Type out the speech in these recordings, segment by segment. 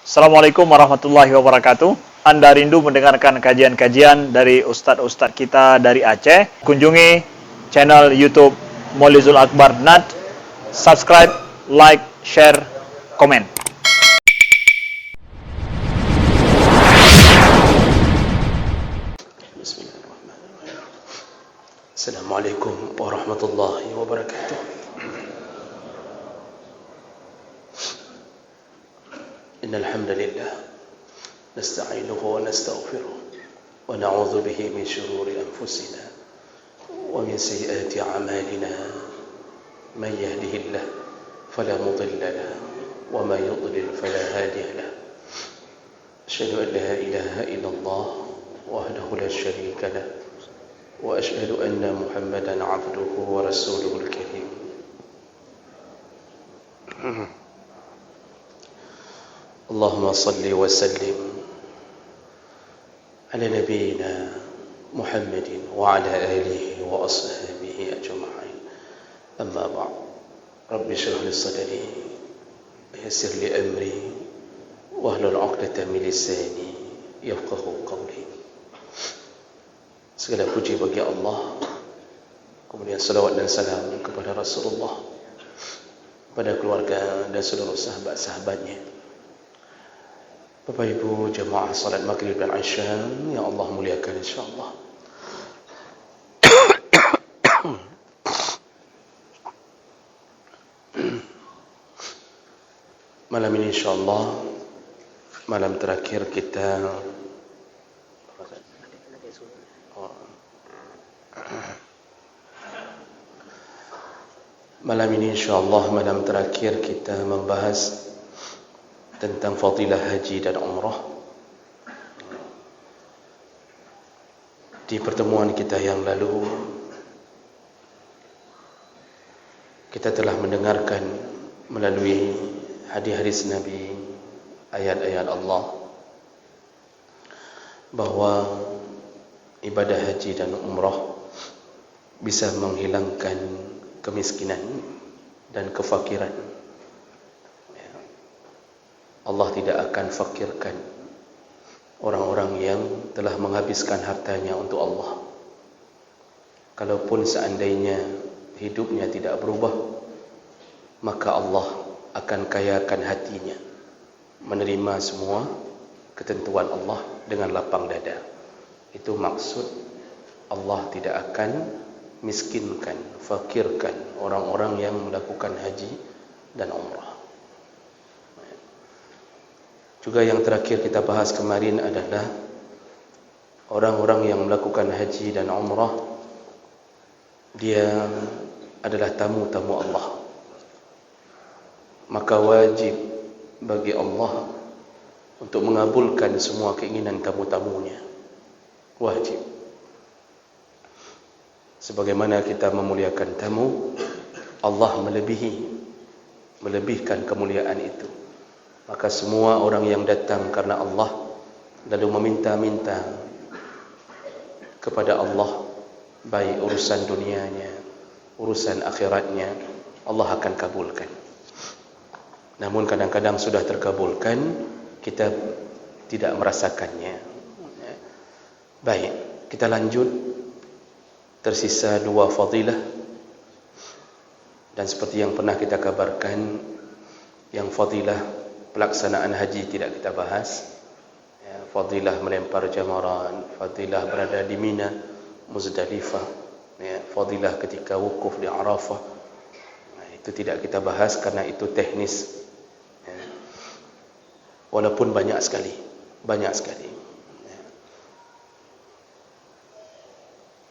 Assalamualaikum warahmatullahi wabarakatuh. Anda rindu mendengarkan kajian-kajian dari ustadz-ustadz kita dari Aceh? Kunjungi channel YouTube Maulizul Akbar NAD. Subscribe, like, share, komen. Bismillahirrahmanirrahim. Assalamualaikum warahmatullahi wabarakatuh. Innal hamdalillah nasta'inuhu wa nastaghfiruh wa na'udzu bihi min shururi anfusina wa min sayyiati a'malina. Man yahdihillahu fala mudilla lahu wa man yudlil fala hadiya lahu. Asyhadu an la ilaha illallah wahdahu la syarika lahu wa asyhadu anna Muhammadan 'abduhu wa rasuluhul karim. Allahumma salli wa sallim ala nabiyyina Muhammadin wa ala alihi wa ashabihi ajma'in. Amma ba'd. Rabbi shrah li sadri wa yassir li amri wahlul 'uqdatam min lisani yafqahu qawli. Segala puji bagi Allah, kemudian salawat dan salam kepada Rasulullah, pada keluarga dan seluruh sahabat-sahabatnya. Bapak Ibu jemaah salat maghrib dan isya yang Allah muliakan insyaallah. Malam ini insyaallah malam terakhir kita malam terakhir kita membahas tentang fadilah haji dan umrah. Di pertemuan kita yang lalu kita telah mendengarkan melalui hadis-hadis Nabi, ayat-ayat Allah, bahwa ibadah haji dan umrah bisa menghilangkan kemiskinan dan kefakiran. Allah tidak akan fakirkan orang-orang yang telah menghabiskan hartanya untuk Allah. Kalaupun seandainya hidupnya tidak berubah, maka Allah akan kayakan hatinya, menerima semua ketentuan Allah dengan lapang dada. Itu maksud Allah tidak akan miskinkan, fakirkan orang-orang yang melakukan haji dan umrah. Juga yang terakhir kita bahas kemarin adalah orang-orang yang melakukan haji dan umrah, dia adalah tamu-tamu Allah. Maka wajib bagi Allah untuk mengabulkan semua keinginan tamu-tamunya. Wajib. Sebagaimana kita memuliakan tamu, Allah melebihkan kemuliaan itu. Maka semua orang yang datang karena Allah lalu meminta-minta kepada Allah, baik urusan dunianya, urusan akhiratnya, Allah akan kabulkan. Namun kadang-kadang sudah terkabulkan, kita tidak merasakannya. Baik, kita lanjut. Tersisa 2 fadilah. Dan seperti yang pernah kita kabarkan, yang fadilah pelaksanaan haji tidak kita bahas, ya, fadilah melempar jamaran, fadilah berada di Mina, Muzdalifah, ya, fadilah ketika wukuf di Arafah. Nah, itu tidak kita bahas karena itu teknis, ya. Walaupun banyak sekali, ya.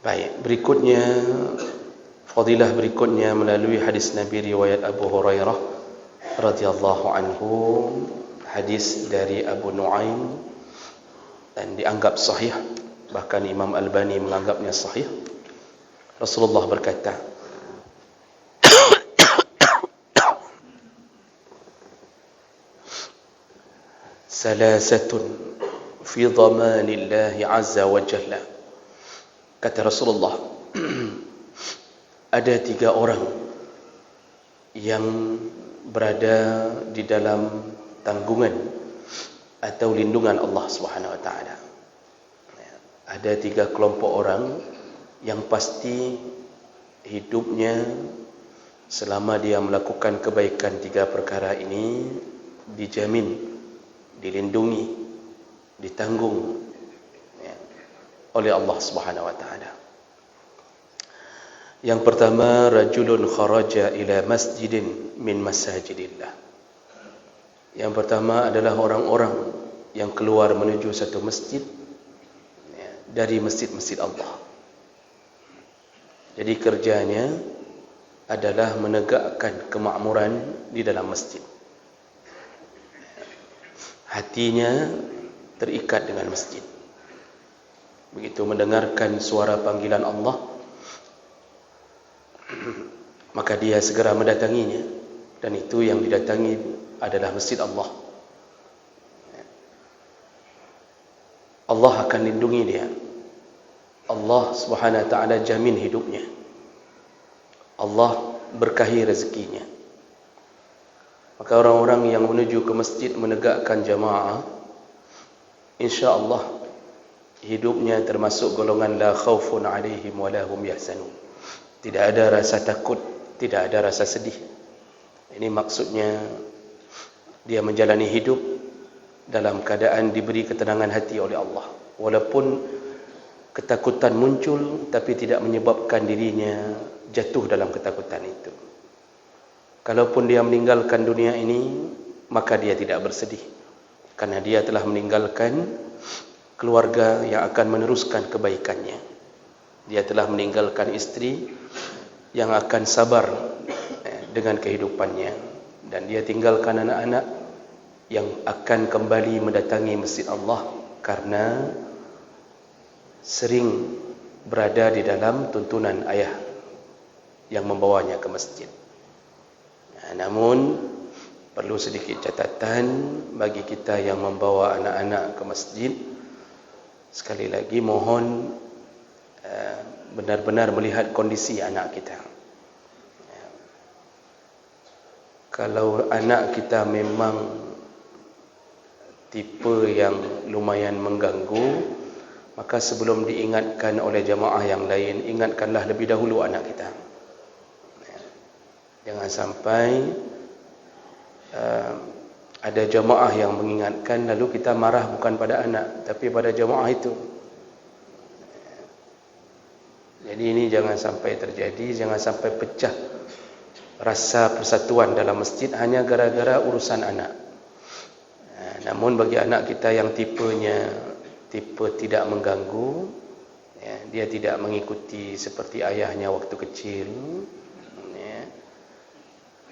Baik, berikutnya fadilah berikutnya melalui hadis Nabi riwayat Abu Hurairah radhiyallahu anhu, hadis dari Abu Nuaim dan dianggap sahih, bahkan Imam Albani menganggapnya sahih. Rasulullah berkata, salasatun fi dhamanillahi azza wa jalla. Kata Rasulullah, ada 3 orang yang berada di dalam tanggungan atau lindungan Allah Subhanahu wa taala. Ada 3 kelompok orang yang pasti hidupnya selama dia melakukan kebaikan 3 perkara ini dijamin, dilindungi, ditanggung oleh Allah Subhanahu wa taala. Yang pertama, rajulun kharaja ila masjidin min masajidillah. Yang pertama adalah orang-orang yang keluar menuju satu masjid dari masjid-masjid Allah. Jadi kerjanya adalah menegakkan kemakmuran di dalam masjid. Hatinya terikat dengan masjid. Begitu mendengarkan suara panggilan Allah, maka dia segera mendatanginya, dan itu yang didatangi adalah masjid Allah. Allah akan lindungi dia. Allah Subhanahu wa taala jamin hidupnya. Allah berkahi rezekinya. Maka orang-orang yang menuju ke masjid menegakkan jamaah, insya-Allah hidupnya termasuk golongan la khaufun alaihim wa la hum yahzanun. Tidak ada rasa takut, tidak ada rasa sedih. Ini maksudnya dia menjalani hidup dalam keadaan diberi ketenangan hati oleh Allah. Walaupun ketakutan muncul, tapi tidak menyebabkan dirinya jatuh dalam ketakutan itu. Kalaupun dia meninggalkan dunia ini, maka dia tidak bersedih, karena dia telah meninggalkan keluarga yang akan meneruskan kebaikannya. Dia telah meninggalkan istri yang akan sabar dengan kehidupannya, dan dia tinggalkan anak-anak yang akan kembali mendatangi masjid Allah karena sering berada di dalam tuntunan ayah yang membawanya ke masjid. Namun perlu sedikit catatan bagi kita yang membawa anak-anak ke masjid. Sekali lagi mohon benar-benar melihat kondisi anak kita. Kalau anak kita memang tipe yang lumayan mengganggu, maka sebelum diingatkan oleh jamaah yang lain, ingatkanlah lebih dahulu anak kita. Jangan sampai ada jamaah yang mengingatkan, lalu kita marah bukan pada anak, tapi pada jamaah itu. Jadi ini jangan sampai terjadi, jangan sampai pecah rasa persatuan dalam masjid hanya gara-gara urusan anak. Namun bagi anak kita yang tipenya tipe tidak mengganggu, dia tidak mengikuti seperti ayahnya waktu kecil,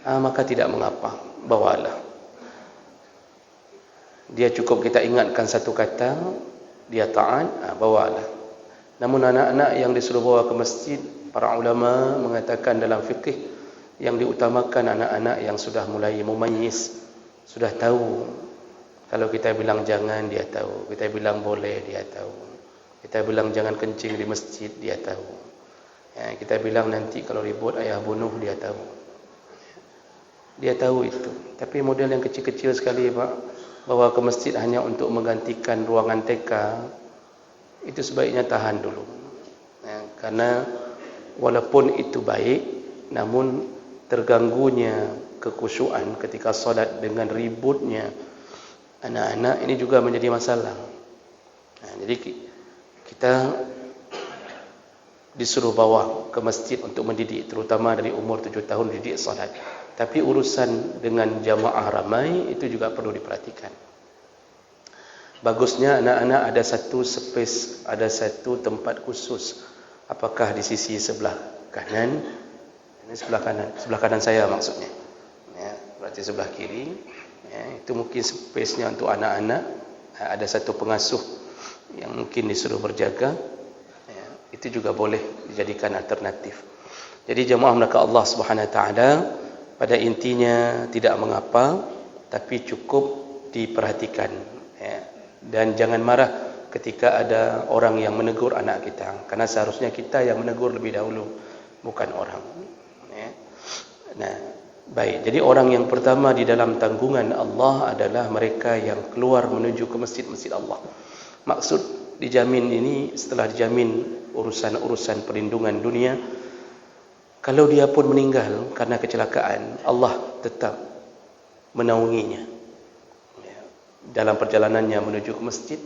maka tidak mengapa, bawalah. Dia cukup kita ingatkan satu kata, dia taat, bawalah. Namun anak-anak yang disuruh bawa ke masjid, para ulama mengatakan dalam fikih yang diutamakan anak-anak yang sudah mulai memayyiz, sudah tahu. Kalau kita bilang jangan, dia tahu. Kita bilang boleh, dia tahu. Kita bilang jangan kencing di masjid, dia tahu. Kita bilang nanti kalau ribut ayah bunuh, dia tahu. Dia tahu itu. Tapi model yang kecil-kecil sekali, Pak, bawa ke masjid hanya untuk menggantikan ruangan TK, itu sebaiknya tahan dulu. Karena walaupun itu baik, namun terganggunya kekhusyuan ketika solat dengan ributnya anak-anak ini juga menjadi masalah. Jadi kita disuruh bawa ke masjid untuk mendidik, terutama dari umur 7 tahun didik solat. Tapi urusan dengan jamaah ramai itu juga perlu diperhatikan. Bagusnya anak-anak ada satu space, ada satu tempat khusus. Apakah di sisi sebelah kanan? Ini sebelah kanan saya maksudnya. Berarti sebelah kiri. Itu mungkin space-nya untuk anak-anak. Ada satu pengasuh yang mungkin disuruh berjaga. Itu juga boleh dijadikan alternatif. Jadi jemaah maka Allah Subhanahu wa taala pada intinya tidak mengapa, tapi cukup diperhatikan. Dan jangan marah ketika ada orang yang menegur anak kita, karena seharusnya kita yang menegur lebih dahulu, bukan orang. Nah, Baik, jadi orang yang pertama di dalam tanggungan Allah adalah mereka yang keluar menuju ke masjid-masjid Allah. Maksud dijamin ini, setelah dijamin urusan-urusan perlindungan dunia, kalau dia pun meninggal karena kecelakaan, Allah tetap menaunginya. Dalam perjalanannya menuju ke masjid,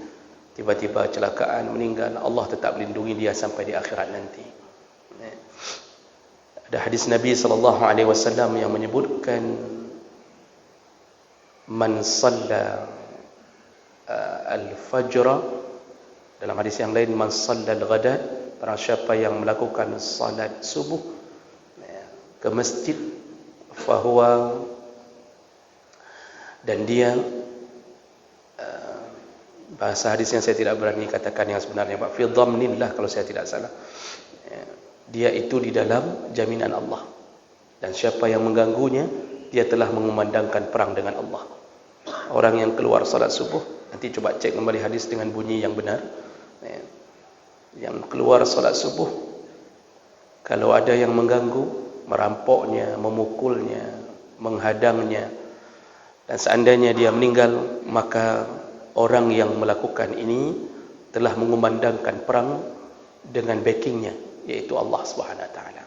tiba-tiba kecelakaan, meninggal, Allah tetap melindungi dia sampai di akhirat nanti. Ada hadis Nabi SAW yang menyebutkan, man salla al-fajr, dalam hadis yang lain, man salla al-ghada, barang siapa yang melakukan salat subuh ke masjid, fahuwa, dan dia, bahasa hadis yang saya tidak berani katakan yang sebenarnya, Pak, fi dhamnillah kalau saya tidak salah, dia itu di dalam jaminan Allah, dan siapa yang mengganggunya, dia telah mengumandangkan perang dengan Allah. Orang yang keluar salat subuh, nanti coba cek kembali hadis dengan bunyi yang benar, yang keluar salat subuh, kalau ada yang mengganggu, merampoknya, memukulnya, menghadangnya, dan seandainya dia meninggal, maka orang yang melakukan ini telah mengumandangkan perang dengan backingnya, yaitu Allah Subhanahu Wa Taala.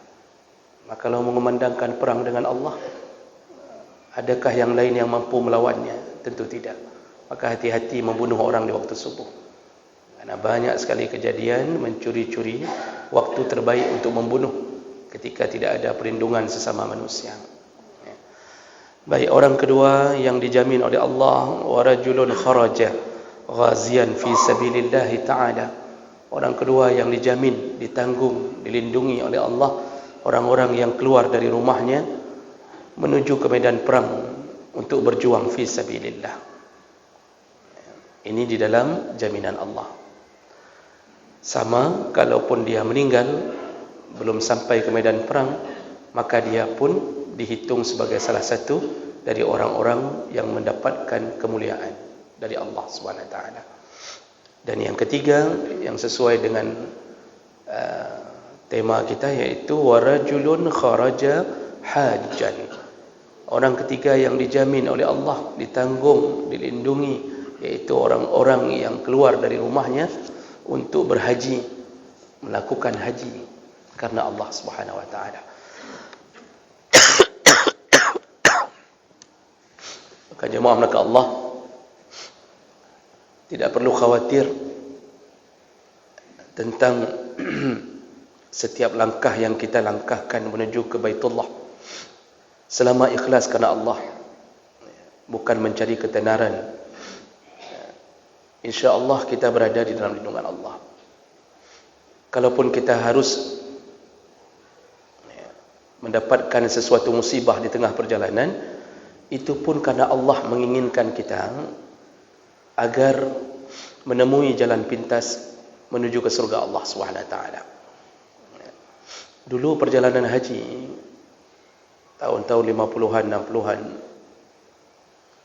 Maka kalau mengumandangkan perang dengan Allah, adakah yang lain yang mampu melawannya? Tentu tidak. Maka hati-hati membunuh orang di waktu subuh, karena banyak sekali kejadian mencuri-curi waktu terbaik untuk membunuh ketika tidak ada perlindungan sesama manusia. Baik, orang kedua yang dijamin oleh Allah, wa rajulun kharaja ghazian fi sabilillah ta'ala. Orang kedua yang dijamin, ditanggung, dilindungi oleh Allah, orang-orang yang keluar dari rumahnya menuju ke medan perang untuk berjuang fi sabilillah. Ini di dalam jaminan Allah. Sama, kalaupun dia meninggal belum sampai ke medan perang, maka dia pun dihitung sebagai salah satu dari orang-orang yang mendapatkan kemuliaan dari Allah Subhanahu Wa Taala. Dan yang ketiga, yang sesuai dengan tema kita, yaitu warajulun kharaja hajjan. Orang ketiga yang dijamin oleh Allah, ditanggung, dilindungi, yaitu orang-orang yang keluar dari rumahnya untuk berhaji, melakukan haji karena Allah Subhanahu Wa Taala. Maka jemaah maka Allah tidak perlu khawatir tentang setiap langkah yang kita langkahkan menuju ke Baitullah, selama ikhlas karena Allah, bukan mencari ketenaran. InsyaAllah kita berada di dalam lindungan Allah. Kalaupun kita harus mendapatkan sesuatu musibah di tengah perjalanan, itu pun karena Allah menginginkan kita agar menemui jalan pintas menuju ke surga Allah SWT. Dulu perjalanan haji tahun-tahun 50-an, 60-an,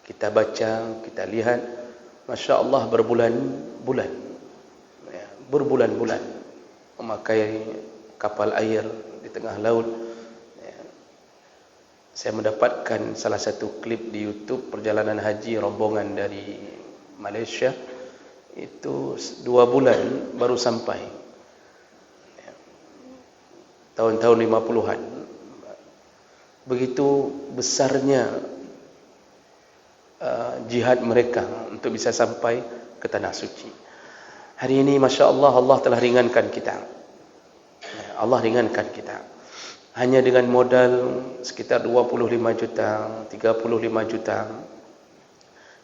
kita baca, kita lihat, Masya Allah, berbulan-bulan memakai kapal air di tengah laut. Saya mendapatkan salah satu klip di YouTube perjalanan haji rombongan dari Malaysia, itu 2 bulan baru sampai, tahun-tahun 50-an. Begitu besarnya jihad mereka untuk bisa sampai ke tanah suci. Hari ini Masya Allah, Allah telah ringankan kita. Allah ringankan kita. Hanya dengan modal sekitar 25 juta, 35 juta,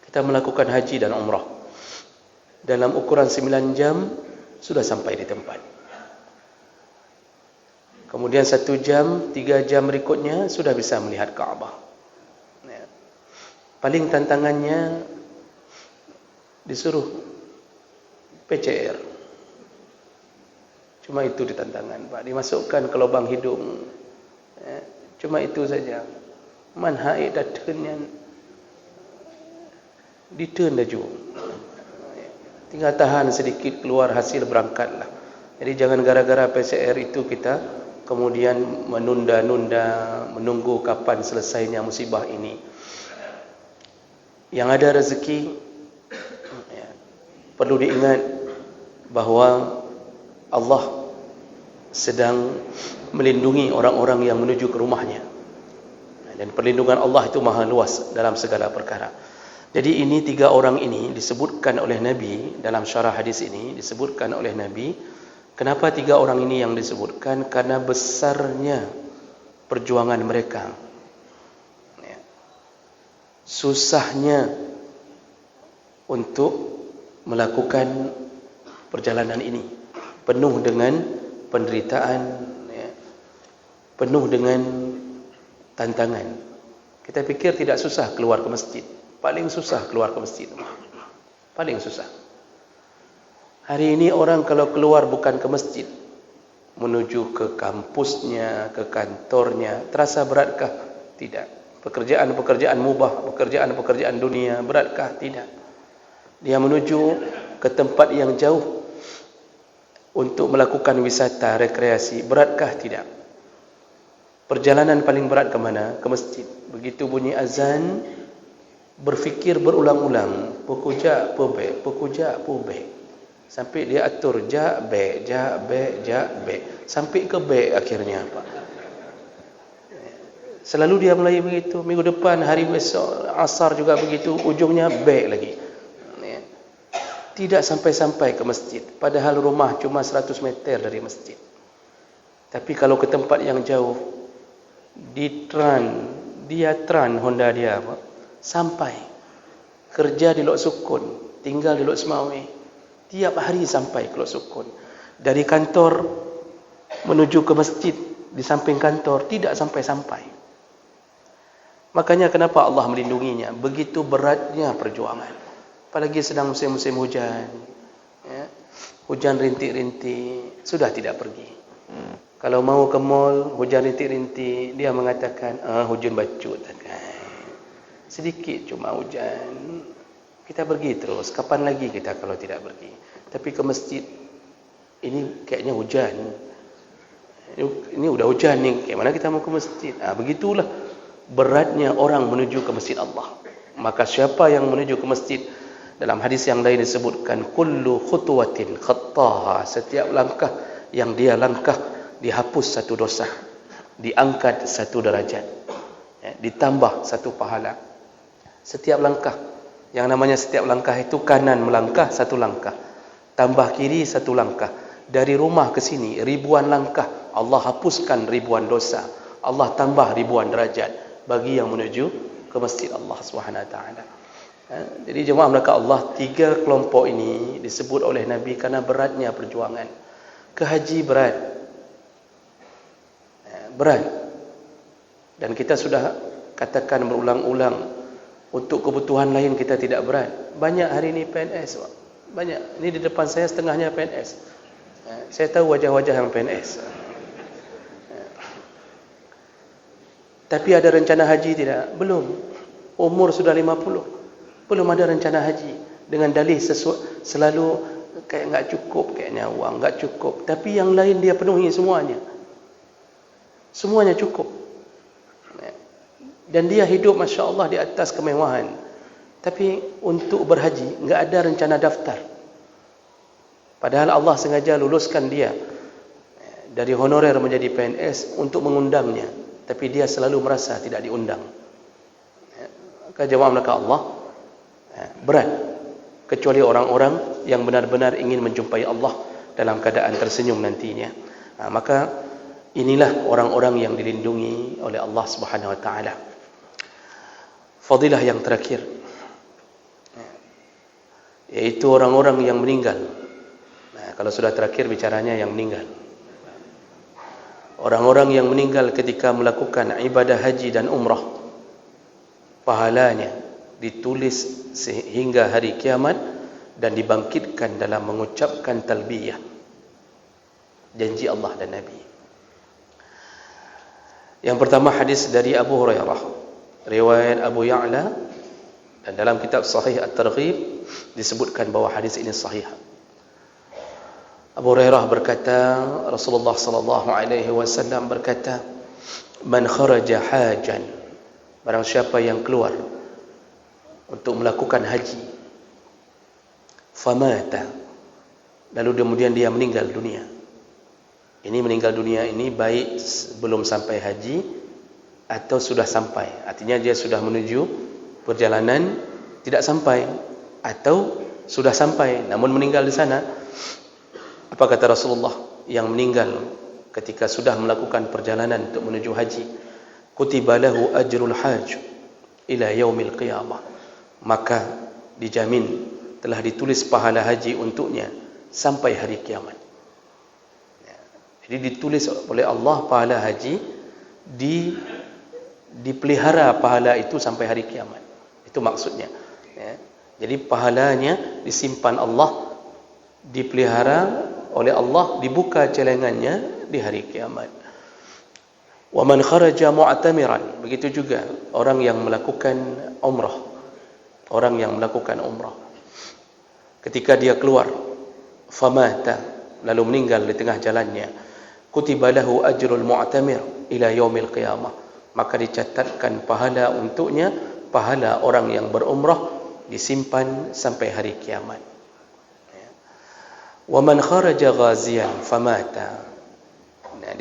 kita melakukan haji dan umrah. Dalam ukuran 9 jam sudah sampai di tempat. Kemudian 1 jam, 3 jam berikutnya sudah bisa melihat Kaabah. Paling tantangannya disuruh PCR. Cuma itu ditantangan, Pak. Dimasukkan ke lubang hidung. Cuma itu saja. Man haid datenya diturn laju. Tinggal tahan sedikit, keluar hasil, berangkatlah. Jadi jangan gara-gara PCR itu kita kemudian menunda-nunda, menunggu kapan selesainya musibah ini. Yang ada rezeki, perlu diingat bahawa Allah sedang melindungi orang-orang yang menuju ke rumahnya. Dan perlindungan Allah itu maha luas dalam segala perkara. Jadi ini 3 orang ini disebutkan oleh Nabi dalam syarah hadis ini, disebutkan oleh Nabi. Kenapa 3 orang ini yang disebutkan? Karena besarnya perjuangan mereka, susahnya untuk melakukan perjalanan ini, penuh dengan penderitaan, penuh dengan tantangan. Kita fikir tidak susah keluar ke masjid. Paling susah keluar ke masjid. Paling susah. Hari ini orang kalau keluar bukan ke masjid, menuju ke kampusnya, ke kantornya, terasa beratkah? Tidak. Pekerjaan-pekerjaan mubah, pekerjaan-pekerjaan dunia, beratkah? Tidak. Dia menuju ke tempat yang jauh untuk melakukan wisata, rekreasi, beratkah? Tidak. Perjalanan paling berat ke mana? Ke masjid. Begitu bunyi azan, berfikir berulang-ulang, pukujak, pubek, pukujak, pubek. Sampai dia atur jak, be, jak, be, jak, be. Sampai ke be akhirnya, Pak. Selalu dia mulai begitu. Minggu depan, hari besok, asar juga begitu. Ujungnya be lagi. Tidak sampai-sampai ke masjid. Padahal rumah cuma 100 meter dari masjid. Tapi kalau ke tempat yang jauh, dia tran Honda dia, Pak. Sampai. Kerja di Lok Sukun, tinggal di Lok Semawi. Tiap hari sampai ke Lok Sukun. Dari kantor menuju ke masjid, di samping kantor, tidak sampai-sampai. Makanya kenapa Allah melindunginya? Begitu beratnya perjuangan. Apalagi sedang musim-musim hujan, hujan rintik-rintik, sudah tidak pergi. Kalau mau ke mall, hujan rintik-rintik, dia mengatakan, hujan bacut. Sedikit cuma hujan, kita pergi terus. Kapan lagi kita kalau tidak pergi? Tapi ke masjid, ini kayaknya hujan. Ini udah hujan nih, kayak mana kita mau ke masjid? Begitulah beratnya orang menuju ke masjid Allah. Maka siapa yang menuju ke masjid, dalam hadis yang lain disebutkan, kullu khutwatin khattaha, setiap langkah yang dia langkah dihapus 1 dosa, diangkat 1 derajat, ditambah 1 pahala. Setiap langkah, yang namanya setiap langkah itu kanan melangkah 1 langkah, tambah kiri 1 langkah. Dari rumah ke sini ribuan langkah, Allah hapuskan ribuan dosa, Allah tambah ribuan derajat bagi yang menuju ke masjid Allah Subhanahu wa taala. Jadi jemaah melakukan Allah, 3 kelompok ini disebut oleh Nabi karena beratnya perjuangan. Ke haji berat. Berat. Dan kita sudah katakan berulang-ulang, untuk kebutuhan lain kita tidak berat. Banyak hari ini PNS, Pak. Banyak. Ini di depan saya setengahnya PNS. Saya tahu wajah-wajah yang PNS. Tapi ada rencana haji tidak? Belum. Umur sudah 50. Belum ada rencana haji. Dengan dalih selalu kayak enggak cukup, kayaknya uang enggak cukup. Tapi yang lain dia penuhi semuanya. Semuanya cukup. Dan dia hidup Masya Allah di atas kemewahan. Tapi untuk berhaji enggak ada rencana daftar. Padahal Allah sengaja luluskan dia dari honorer menjadi PNS untuk mengundangnya. Tapi dia selalu merasa tidak diundang. Maka jemaah melakukan Allah, berat, kecuali orang-orang yang benar-benar ingin menjumpai Allah dalam keadaan tersenyum nantinya. Maka inilah orang-orang yang dilindungi oleh Allah Subhanahu wa taala. Fadilah yang terakhir, yaitu orang-orang yang meninggal. Kalau sudah terakhir bicaranya yang meninggal. Orang-orang yang meninggal ketika melakukan ibadah haji dan umrah, pahalanya ditulis sehingga hari kiamat dan dibangkitkan dalam mengucapkan talbiyah, janji Allah dan Nabi. Yang pertama hadis dari Abu Hurairah, riwayat Abu Ya'la, dan dalam kitab Sahih At-Targhib disebutkan bahwa hadis ini sahih. Abu Hurairah berkata, Rasulullah sallallahu alaihi wasallam berkata, "Man kharaja hajan," barang siapa yang keluar untuk melakukan haji, famata, lalu kemudian dia meninggal dunia. Ini meninggal dunia ini baik belum sampai haji atau sudah sampai. Artinya dia sudah menuju perjalanan tidak sampai, atau sudah sampai namun meninggal di sana. Apa kata Rasulullah? Yang meninggal ketika sudah melakukan perjalanan untuk menuju haji, kutiba lahu ajrul hajj ila yaumil qiyamah, maka dijamin telah ditulis pahala haji untuknya sampai hari kiamat. Jadi ditulis oleh Allah pahala haji, dipelihara pahala itu sampai hari kiamat. Itu maksudnya. Jadi pahalanya disimpan Allah, dipelihara oleh Allah, dibuka celengannya di hari kiamat. Wa man kharaja mu'tamiran, begitu juga orang yang melakukan umrah. Orang yang melakukan umrah, ketika dia keluar, famata, lalu meninggal di tengah jalannya, kutiba lahu ajrul mu'tamir ila yaumil qiyamah, maka dicatatkan pahala untuknya, pahala orang yang berumrah, disimpan sampai hari kiamat. Wa man kharaja ghaziyan famata,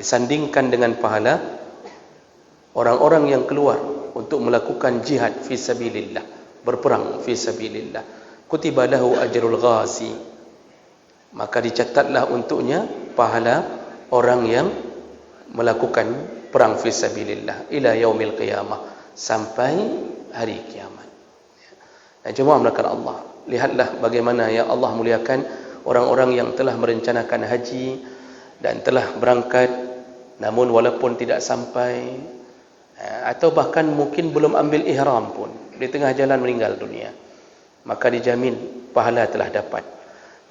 disandingkan dengan pahala orang-orang yang keluar untuk melakukan jihad fi sabilillah, berperang fi sabilillah, kutiba lahu ajrul ghazi, maka dicatatlah untuknya pahala orang yang melakukan perang fi sabilillah ila yaumil qiyamah, sampai hari kiamat. Jemaah melakukan Allah, lihatlah bagaimana ya Allah muliakan orang-orang yang telah merencanakan haji dan telah berangkat, namun walaupun tidak sampai, atau bahkan mungkin belum ambil ihram pun, di tengah jalan meninggal dunia, maka dijamin pahala telah dapat.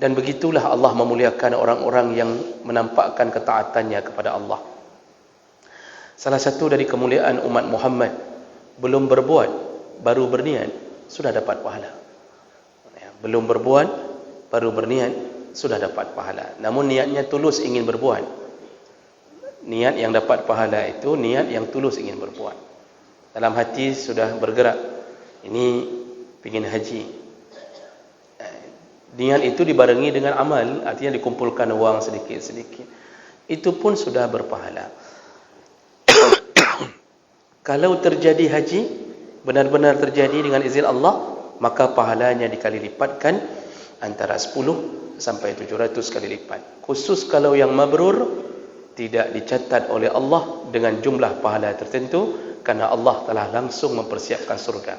Dan begitulah Allah memuliakan orang-orang yang menampakkan ketaatannya kepada Allah. Salah satu dari kemuliaan umat Muhammad, belum berbuat baru berniat sudah dapat pahala. Belum berbuat baru berniat sudah dapat pahala. Namun niatnya tulus ingin berbuat. Niat yang dapat pahala itu niat yang tulus ingin berbuat. Dalam hati sudah bergerak, ini ingin haji. Niat itu dibarengi dengan amal, artinya dikumpulkan uang sedikit-sedikit, itu pun sudah berpahala. Kalau terjadi haji, benar-benar terjadi dengan izin Allah, maka pahalanya dikali lipatkan antara 10 sampai 700 kali lipat. Khusus kalau yang mabrur, tidak dicatat oleh Allah dengan jumlah pahala tertentu, karena Allah telah langsung mempersiapkan surga.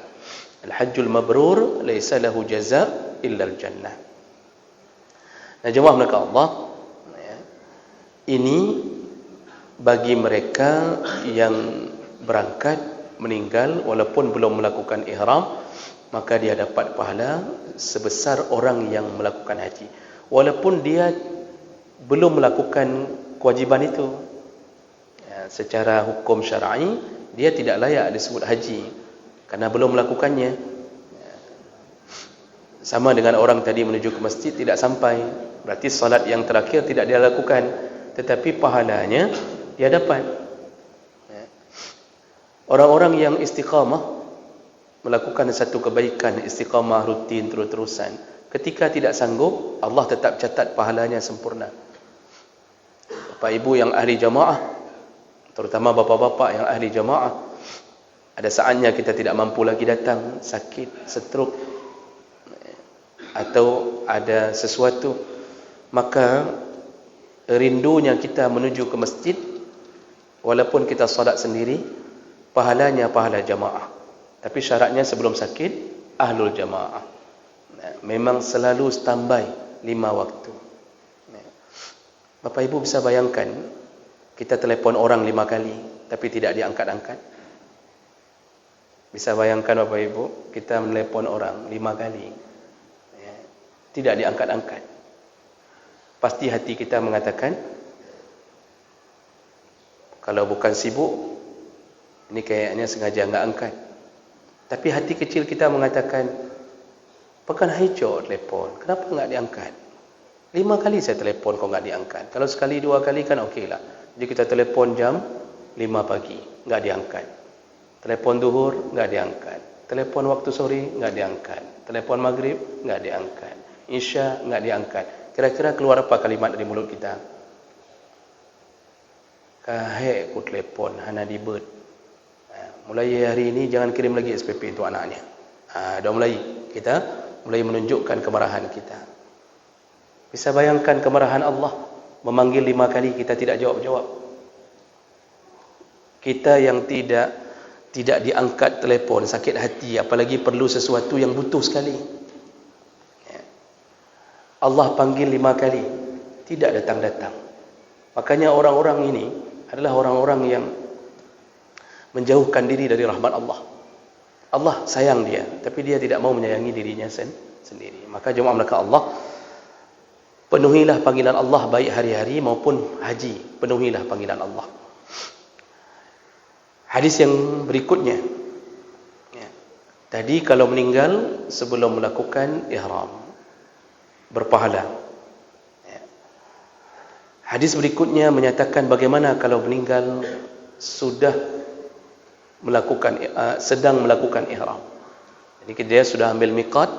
Al-hajjul mabrur laisa lahu jazaa illa al-jannah. Nah, jemaah melakukan Allah, ini bagi mereka yang berangkat meninggal walaupun belum melakukan ihram, maka dia dapat pahala sebesar orang yang melakukan haji, walaupun dia belum melakukan kewajiban itu. Secara hukum syar'i dia tidak layak disebut haji karena belum melakukannya. Sama dengan orang tadi menuju ke masjid tidak sampai, berarti salat yang terakhir tidak dia lakukan, tetapi pahalanya dia dapat. Orang-orang yang istiqamah, melakukan satu kebaikan, istiqamah rutin terus-terusan, ketika tidak sanggup, Allah tetap catat pahalanya sempurna. Bapak ibu yang ahli jamaah, terutama bapak-bapak yang ahli jamaah, ada saatnya kita tidak mampu lagi datang, sakit, stroke, atau ada sesuatu, maka rindunya kita menuju ke masjid, walaupun kita salat sendiri, pahalanya pahala jamaah. Tapi syaratnya sebelum sakit, ahlul jamaah. Memang selalu standby 5 waktu. Bapak ibu bisa bayangkan, kita telepon orang 5 kali, tapi tidak diangkat-angkat. Bisa bayangkan bapak ibu, kita menelepon orang 5 kali, tidak diangkat-angkat. Pasti hati kita mengatakan, kalau bukan sibuk, ini kayaknya sengaja enggak angkat. Tapi hati kecil kita mengatakan, pekan hijau telepon, kenapa enggak diangkat? 5 kali saya telefon kau enggak diangkat. Kalau sekali 2 kali kan okeylah. Jadi kita telefon jam 5 pagi, enggak diangkat. Telefon zuhur enggak diangkat. Telefon waktu sore enggak diangkat. Telefon maghrib enggak diangkat. Isya enggak diangkat. Kira-kira keluar apa kalimat dari mulut kita? Kahek ku telefon hana dibet. Mulai hari ini jangan kirim lagi SPP untuk anaknya. Dah mulai kita mulai menunjukkan kemarahan kita. Bisa bayangkan kemarahan Allah memanggil 5 kali kita tidak jawab-jawab. Kita yang tidak diangkat telefon, sakit hati, apalagi perlu sesuatu yang butuh sekali. Allah panggil 5 kali, tidak datang-datang. Makanya orang-orang ini adalah orang-orang yang menjauhkan diri dari rahmat Allah. Allah sayang dia, tapi dia tidak mau menyayangi dirinya sendiri. Maka jemaah melaka Allah, penuhilah panggilan Allah baik hari-hari maupun haji. Penuhilah panggilan Allah. Hadis yang berikutnya. Tadi kalau meninggal sebelum melakukan ihram, berpahala. Hadis berikutnya menyatakan bagaimana kalau meninggal sudah sedang melakukan ihram. Jadi dia sudah ambil miqat,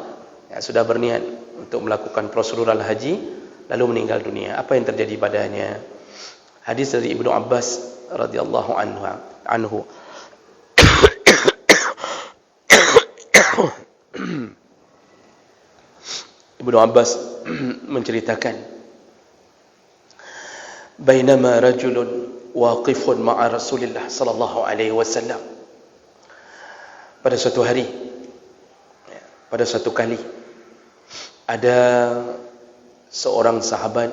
sudah berniat untuk melakukan prosedural haji, lalu meninggal dunia. Apa yang terjadi padanya? Hadis dari Ibnu Abbas radhiyallahu anhu. Ibnu Abbas menceritakan, bainama rajulun waqifun ma'a Rasulillah sallallahu alaihi wasallam. Pada suatu hari, pada suatu kali, ada seorang sahabat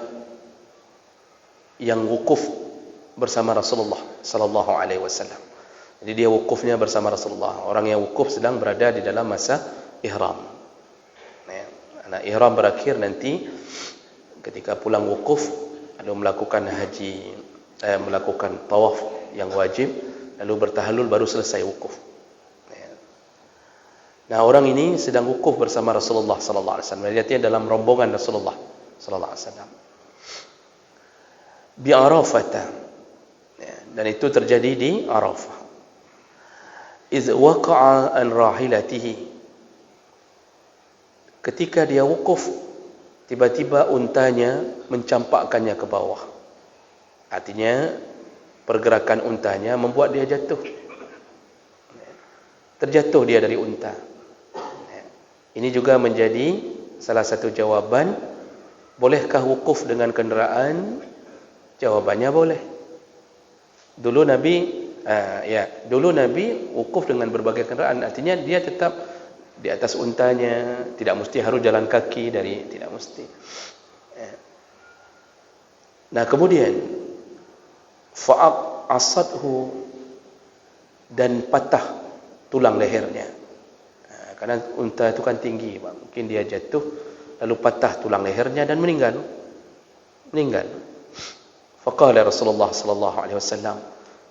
yang wukuf bersama Rasulullah sallallahu alaihi wasallam. Jadi dia wukufnya bersama Rasulullah. Orang yang wukuf sedang berada di dalam masa ihram. Nah, ihram berakhir nanti ketika pulang wukuf, lalu melakukan haji, melakukan tawaf yang wajib, lalu bertahallul baru selesai wukuf. Nah, orang ini sedang wukuf bersama Rasulullah sallallahu alaihi wasallam. Dia dalam rombongan Rasulullah sallallahu alaihi wasallam. Bi Arafah. Dan itu terjadi di Arafah. Iz waqa'a an rahilatihi. Ketika dia wukuf, tiba-tiba untanya mencampakkannya ke bawah. Artinya pergerakan untanya membuat dia jatuh. Terjatuh dia dari unta. Ini juga menjadi salah satu jawaban, bolehkah wukuf dengan kenderaan? Jawabannya boleh. Dulu Nabi wukuf dengan berbagai kenderaan. Artinya dia tetap di atas untanya, tidak mesti harus jalan kaki tidak mesti. Nah, kemudian fa'ab asadhu, dan patah tulang lehernya. Karena unta itu kan tinggi, mungkin dia jatuh lalu patah tulang lehernya dan meninggal. Faqala Rasulullah sallallahu alaihi wasallam,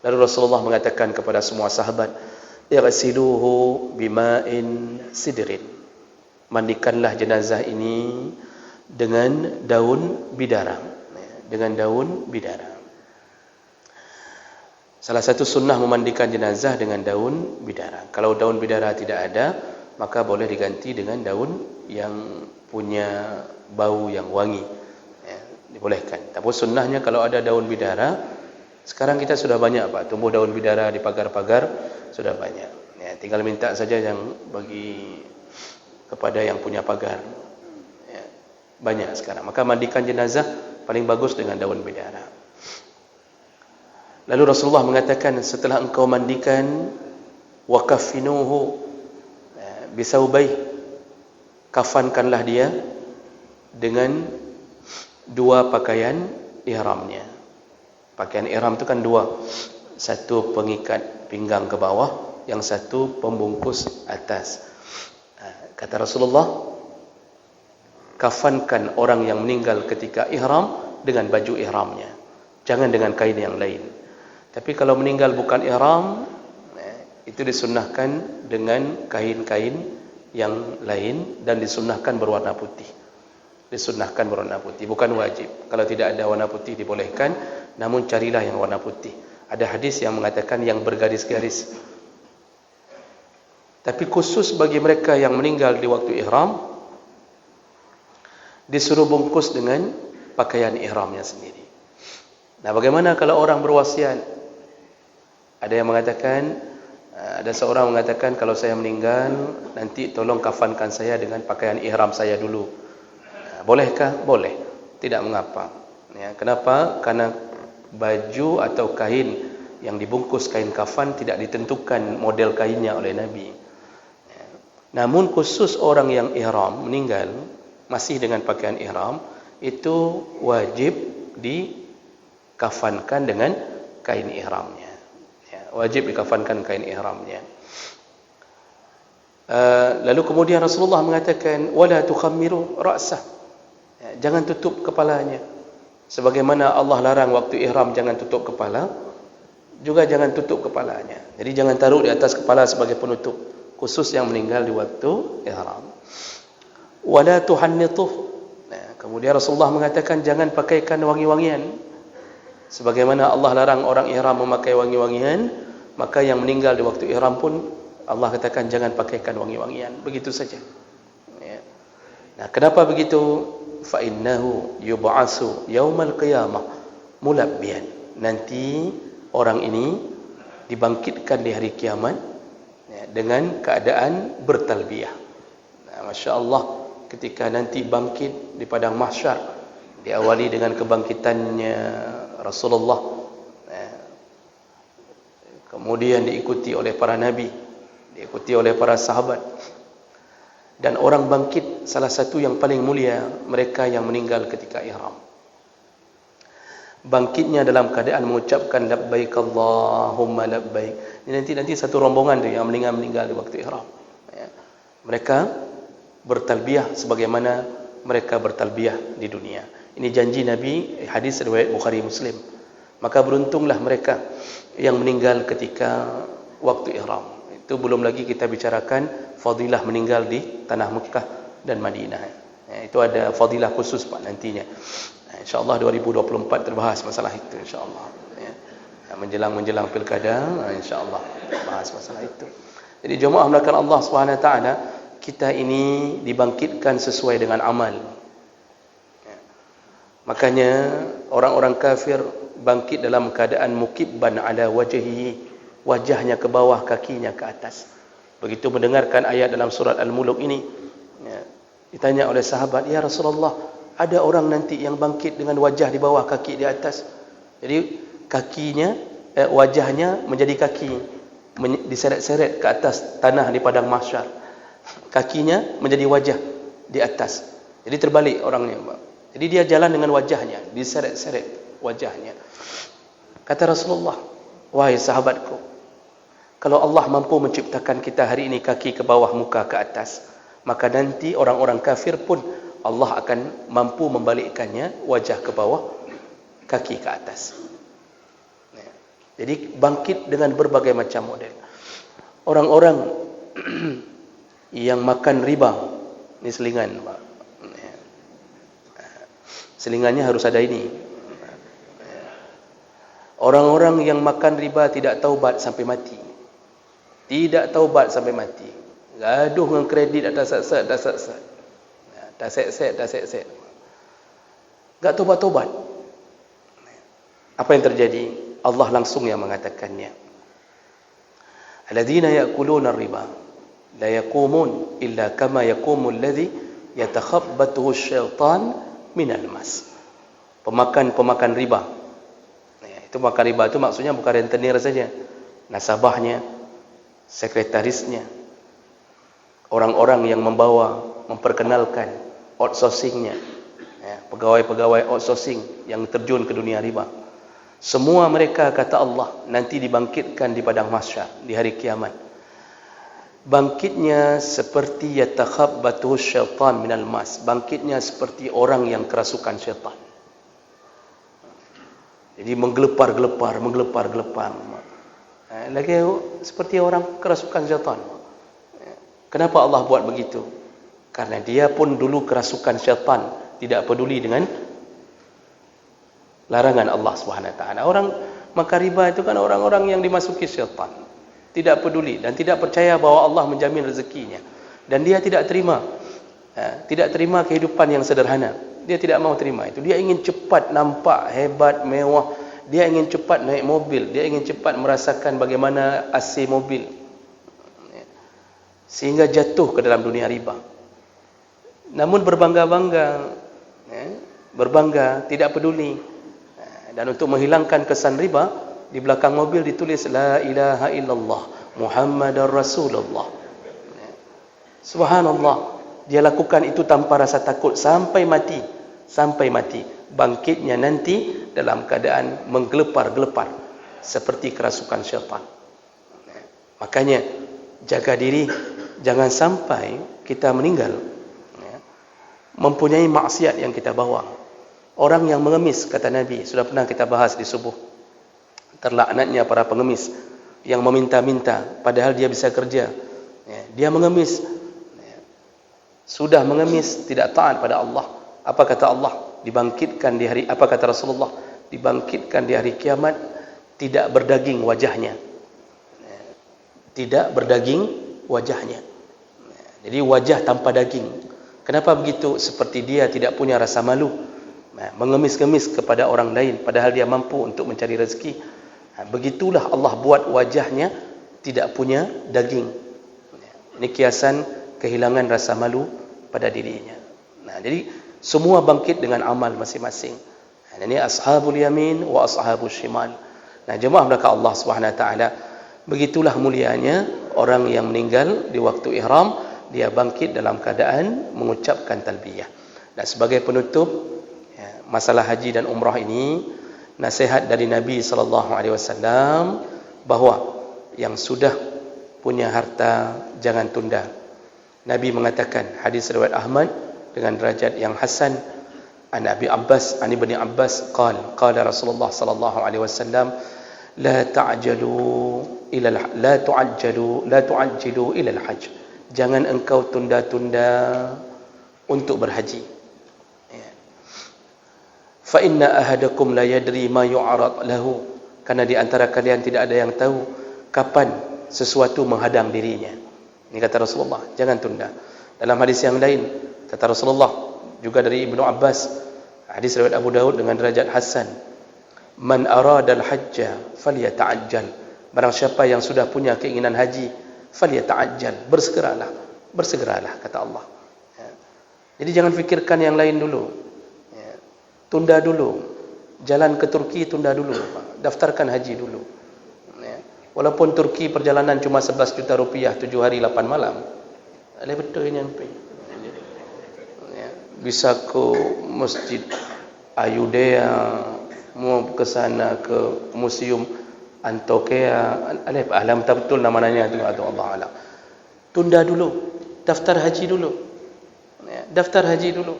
lalu Rasulullah mengatakan kepada semua sahabat, "Ighsiluhu bima'in sidrin." Mandikanlah jenazah ini dengan daun bidara. Salah satu sunnah memandikan jenazah dengan daun bidara. Kalau daun bidara tidak ada, maka boleh diganti dengan daun yang punya bau yang wangi. Dibolehkan. Tapi sunnahnya kalau ada daun bidara, sekarang kita sudah banyak tumbuh daun bidara di pagar-pagar, sudah banyak. Tinggal minta saja yang bagi kepada yang punya pagar. Banyak sekarang. Maka mandikan jenazah paling bagus dengan daun bidara. Lalu Rasulullah mengatakan, setelah engkau mandikan, wakafinuhu bisaubaih, kafankanlah dia dengan 2 pakaian ihramnya. Pakaian ihram itu kan 2. Satu pengikat pinggang ke bawah, yang satu pembungkus atas. Kata Rasulullah, kafankan orang yang meninggal ketika ihram dengan baju ihramnya, jangan dengan kain yang lain. Tapi kalau meninggal bukan ihram, itu disunnahkan dengan kain-kain yang lain dan disunnahkan berwarna putih. disunnahkan berwarna putih, bukan wajib. Kalau tidak ada warna putih dibolehkan, namun carilah yang warna putih. Ada hadis yang mengatakan yang bergaris-garis. Tapi khusus bagi mereka yang meninggal di waktu ihram, disuruh bungkus dengan pakaian ihramnya sendiri. Nah, bagaimana kalau orang berwasiat? Ada yang mengatakan, ada seorang mengatakan, kalau saya meninggal, nanti tolong kafankan saya dengan pakaian ihram saya dulu. Bolehkah? Boleh. Tidak mengapa. Ya, kenapa? Karena baju atau kain yang dibungkus kain kafan tidak ditentukan model kainnya oleh Nabi. Ya. Namun khusus orang yang ihram meninggal masih dengan pakaian ihram, itu wajib dikafankan dengan kain ihramnya. Ya, wajib dikafankan kain ihramnya. Lalu kemudian Rasulullah mengatakan, wala tukhammiru ra'sah. Ya, jangan tutup kepalanya. Sebagaimana Allah larang waktu ihram jangan tutup kepala, juga jangan tutup kepalanya. Jadi jangan taruh di atas kepala sebagai penutup, khusus yang meninggal di waktu ihram. Wala tuhannituh. Nah, kemudian Rasulullah mengatakan jangan pakaikan wangi-wangian. Sebagaimana Allah larang orang ihram memakai wangi-wangian, maka yang meninggal di waktu ihram pun Allah katakan jangan pakaikan wangi-wangian. Begitu saja. Ya. Nah, kenapa begitu? Fa innahu yub'atsu yaumal qiyamah mulabbiyan. Nanti orang ini dibangkitkan di hari kiamat ya, dengan keadaan bertalbiyah. Nah, masya-Allah, ketika nanti bangkit di padang mahsyar, diawali dengan kebangkitannya Rasulullah, ya, kemudian diikuti oleh para nabi, diikuti oleh para sahabat, dan orang bangkit salah satu yang paling mulia, mereka yang meninggal ketika ihram. Bangkitnya dalam keadaan mengucapkan labbaik Allahumma labbaik. Ini nanti satu rombongan tu yang meninggal di waktu ihram. Ya. Mereka bertalbiyah sebagaimana mereka bertalbiyah di dunia. Ini janji Nabi, hadis riwayat Bukhari Muslim. Maka beruntunglah mereka yang meninggal ketika waktu ihram. Itu belum lagi kita bicarakan fadilah meninggal di tanah Mekah dan Madinah. Ya, itu ada fadilah khusus Pak nantinya. Nah, InsyaAllah 2024 terbahas masalah itu insyaAllah. Ya. Menjelang pilkada, insyaAllah bahas masalah itu. Jadi jemaah melakukan Allah SWT, kita ini dibangkitkan sesuai dengan amal. Ya. Makanya orang-orang kafir bangkit dalam keadaan mukibban ala wajhihi, wajahnya ke bawah, kakinya ke atas. Begitu mendengarkan ayat dalam surat Al-Mulk ini, ya, ditanya oleh sahabat, ya Rasulullah, ada orang nanti yang bangkit dengan wajah di bawah, kaki di atas. Jadi kakinya, wajahnya menjadi kaki, diseret-seret ke atas tanah di padang mahsyar. Kakinya menjadi wajah di atas. Jadi terbalik orangnya. Jadi dia jalan dengan wajahnya, diseret-seret wajahnya. Kata Rasulullah, wahai sahabatku, kalau Allah mampu menciptakan kita hari ini kaki ke bawah, muka ke atas, maka nanti orang-orang kafir pun Allah akan mampu membalikkannya, wajah ke bawah, kaki ke atas. Jadi bangkit dengan berbagai macam model. Orang-orang yang makan riba, ini selingan Pak. Selingannya harus ada ini. Orang-orang yang makan riba tidak taubat sampai mati. Tidak taubat sampai mati. Gaduh dengan kredit, dah set. Dah set. Enggak taubat-taubat. Apa yang terjadi? Allah langsung yang mengatakannya. Alladzina ya'kuluna ar-riba la yaqumun illa kama yaqumu alladhi yatakhabbathu asy-syaitan minal mas. Pemakan riba. Itu makan riba itu maksudnya bukan rentenir saja, nasabahnya, sekretarisnya, orang-orang yang memperkenalkan outsourcingnya, pegawai-pegawai outsourcing yang terjun ke dunia riba. Semua mereka, kata Allah, nanti dibangkitkan di padang mahsyar di hari kiamat. Bangkitnya seperti yatakhabbathu syaitan minal mas. Bangkitnya seperti orang yang kerasukan syaitan. Jadi menggelepar. Lagi seperti orang kerasukan syaitan. Kenapa Allah buat begitu? Karena dia pun dulu kerasukan syaitan tidak peduli dengan larangan Allah Subhanahu wa taala. Orang makan riba itu kan orang-orang yang dimasuki syaitan, tidak peduli dan tidak percaya bahawa Allah menjamin rezekinya, dan dia tidak terima kehidupan yang sederhana. Dia tidak mau terima itu. Dia ingin cepat nampak hebat, mewah. Dia ingin cepat naik mobil. Dia ingin cepat merasakan bagaimana AC mobil, sehingga jatuh ke dalam dunia riba. Namun berbangga, tidak peduli. Dan untuk menghilangkan kesan riba, di belakang mobil ditulis La ilaha illallah Muhammadar Rasulullah. Subhanallah. Dia lakukan itu tanpa rasa takut sampai mati. Bangkitnya nanti dalam keadaan menggelepar-gelepar seperti kerasukan syaitan. Makanya jaga diri, jangan sampai kita meninggal mempunyai maksiat yang kita bawa. Orang yang mengemis, kata Nabi, sudah pernah kita bahas di subuh, terlaknatnya para pengemis yang meminta-minta padahal dia bisa kerja. Dia mengemis, sudah mengemis, tidak taat pada Allah. Apa kata Allah? Dibangkitkan di hari, apa kata Rasulullah? Dibangkitkan di hari kiamat, tidak berdaging wajahnya. Tidak berdaging wajahnya. Jadi wajah tanpa daging. Kenapa begitu? Seperti dia tidak punya rasa malu, mengemis-ngemis kepada orang lain padahal dia mampu untuk mencari rezeki. Begitulah Allah buat wajahnya tidak punya daging. Ini kiasan kehilangan rasa malu pada dirinya. Jadi semua bangkit dengan amal masing-masing. Ini ashabul yamin wa ashabul shimal. Jemaah belaka Allah Subhanahu wa taala, begitulah mulianya orang yang meninggal di waktu ihram, dia bangkit dalam keadaan mengucapkan talbiyah. Dan sebagai penutup masalah haji dan umrah ini, nasihat dari Nabi SAW bahawa yang sudah punya harta jangan tunda. Nabi mengatakan, hadis riwayat Ahmad dengan derajat yang hasan, an Abi Abbas, an Ibni Abbas qala Rasulullah sallallahu alaihi wasallam, la tu'ajjilu ila al-hajj. Jangan engkau tunda-tunda untuk berhaji. Fa inna ahadakum la yadri ma yu'arad lahu. Karena di antara kalian tidak ada yang tahu kapan sesuatu menghadang dirinya. Ini kata Rasulullah, jangan tunda. Dalam hadis yang lain, kata Rasulullah juga dari Ibnu Abbas, hadis riwayat Abu Daud dengan derajat hasan, man arada al-hajja falyata'ajjal. Barang siapa yang sudah punya keinginan haji, falyata'ajjal, bersegeralah kata Allah. Jadi jangan fikirkan yang lain dulu. Tunda dulu. Jalan ke Turki tunda dulu. Daftarkan haji dulu. Walaupun Turki perjalanan cuma 11 juta rupiah, 7 hari 8 malam. Ada betul nyampe. Bisa ke Masjid Ayudhya, mau ke sana ke Museum Antioquia, alam tak betul namanya itu atau Allah alam. Tunda dulu, daftar haji dulu. Daftar haji dulu.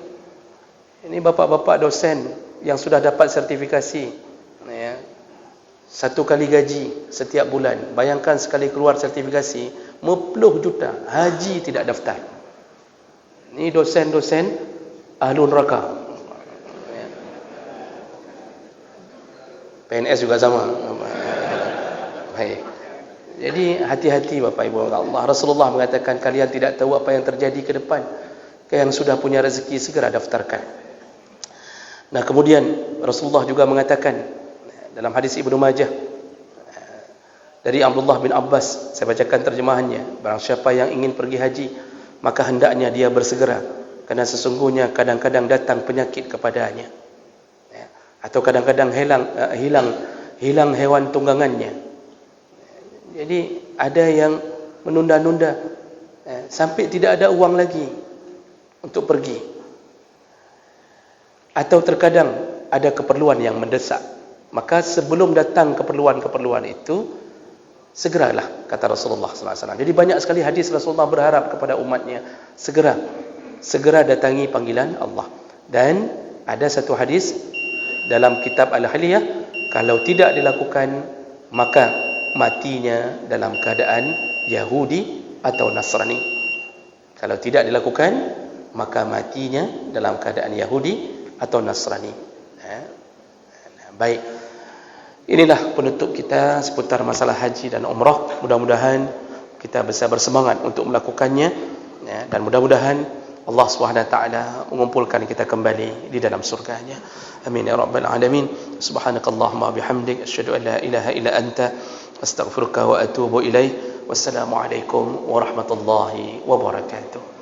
Ini bapak-bapak dosen yang sudah dapat sertifikasi, 1 kali gaji setiap bulan. Bayangkan sekali keluar sertifikasi 10 juta, haji tidak daftar. Ini dosen-dosen ahlun neraka. PNS juga sama. Baik. Jadi hati-hati Bapak Ibu Allah. Rasulullah mengatakan kalian tidak tahu apa yang terjadi ke depan. Yang sudah punya rezeki segera daftarkan. Nah, kemudian Rasulullah juga mengatakan dalam hadis Ibnu Majah dari Abdullah bin Abbas, saya bacakan terjemahannya, barang siapa yang ingin pergi haji, maka hendaknya dia bersegera, karena sesungguhnya kadang-kadang datang penyakit kepadanya, atau kadang-kadang hilang hewan tunggangannya. Jadi ada yang menunda-nunda sampai tidak ada uang lagi untuk pergi, atau terkadang ada keperluan yang mendesak. Maka sebelum datang keperluan-keperluan itu, segeralah, kata Rasulullah SAW. Jadi banyak sekali hadis Rasulullah berharap kepada umatnya, segera datangi panggilan Allah. Dan ada satu hadis dalam kitab Al-Hiliyah, kalau tidak dilakukan, maka matinya dalam keadaan Yahudi atau Nasrani. Kalau tidak dilakukan, maka matinya dalam keadaan Yahudi atau Nasrani. Baik, inilah penutup kita seputar masalah haji dan umrah. Mudah-mudahan kita bisa bersemangat untuk melakukannya, dan mudah-mudahan Allah SWT mengumpulkan kita kembali di dalam surganya. Amin ya rabbal alamin. Subhanakallahumma bihamdik, asyhadu an la ilaha illa anta, astaghfiruka wa atubu ilaik. Wassalamualaikum warahmatullahi wabarakatuh.